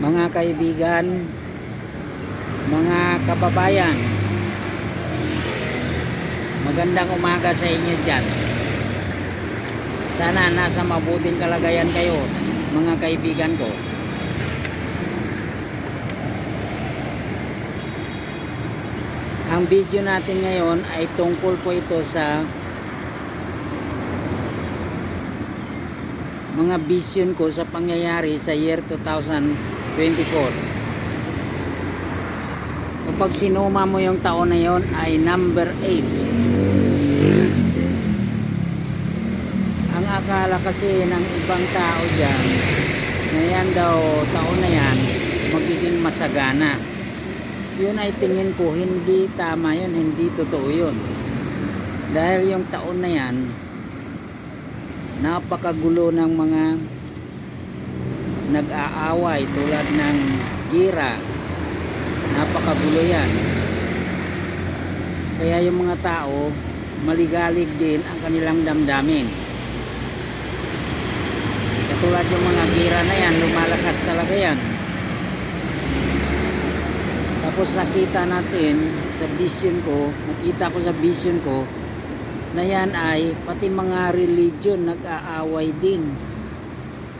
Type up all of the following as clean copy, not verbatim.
Mga kaibigan, mga kababayan, magandang umaga sa inyo dyan. Sana nasa mabuting kalagayan kayo, mga kaibigan ko. Ang video natin ngayon ay tungkol po ito sa mga vision ko sa pangyayari sa year 2024. Kapag sinuma mo yung taon na yon ay number 8. Ang akala kasi ng ibang tao dyan na yan daw taon na yan magiging masagana. Yun ay tingin ko hindi tama yun, hindi totoo yun. Dahil yung taon na yan napakagulo ng mga nag-aaway tulad ng gira. Napakagulo yan. Kaya yung mga tao maligalig din ang kanilang damdamin. Katulad yung mga gira na yan, lumalakas talaga yan. Tapos nakita natin sa vision ko, nakita ko sa vision ko na yan ay pati mga religion nag-aaway din.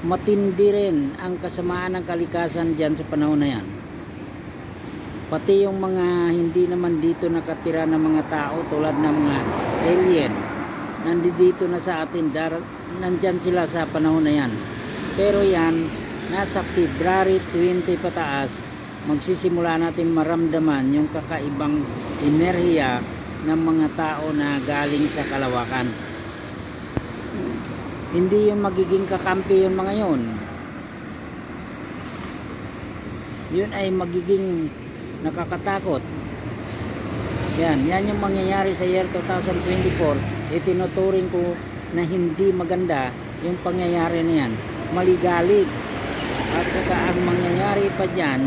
Matindi rin ang kasamaan ng kalikasan dyan sa panahon na yan. Pati yung mga hindi naman dito nakatira ng mga tao tulad ng mga alien, nandito na sa atin, nandyan sila sa panahon na yan. Pero yan, nasa February 20 pataas, magsisimula natin maramdaman yung kakaibang enerhiya ng mga tao na galing sa kalawakan. Hindi yung magiging kakampi yung mga yun. Yun ay magiging nakakatakot. Yan yung mangyayari sa year 2024. Itinuturing ko na hindi maganda yung pangyayari na yan. Maligalig. At saka ang mangyayari pa dyan,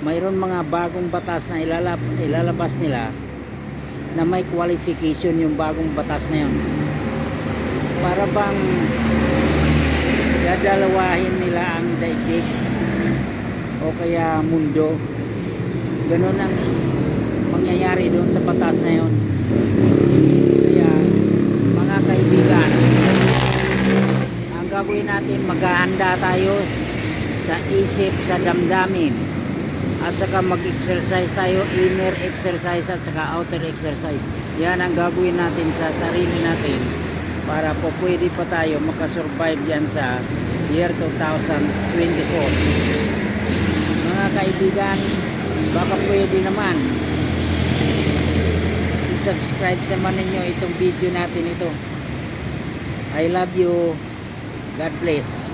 mayroon mga bagong batas na ilalabas nila na may qualification yung bagong batas na yun. Para bang dadalawahin nila ang daigdig o kaya mundo. Ganun ang mangyayari doon sa batas na yun. Kaya mga kaibigan, ang gagawin natin, maghahanda tayo sa isip, sa damdamin, at saka mag-exercise tayo, inner exercise at saka outer exercise. Yan ang gagawin natin sa sarili natin para po pwede pa tayo makasurvive yan sa year 2024. Mga kaibigan, baka pwede naman i-subscribe naman ninyo itong video natin ito. I love you. God bless.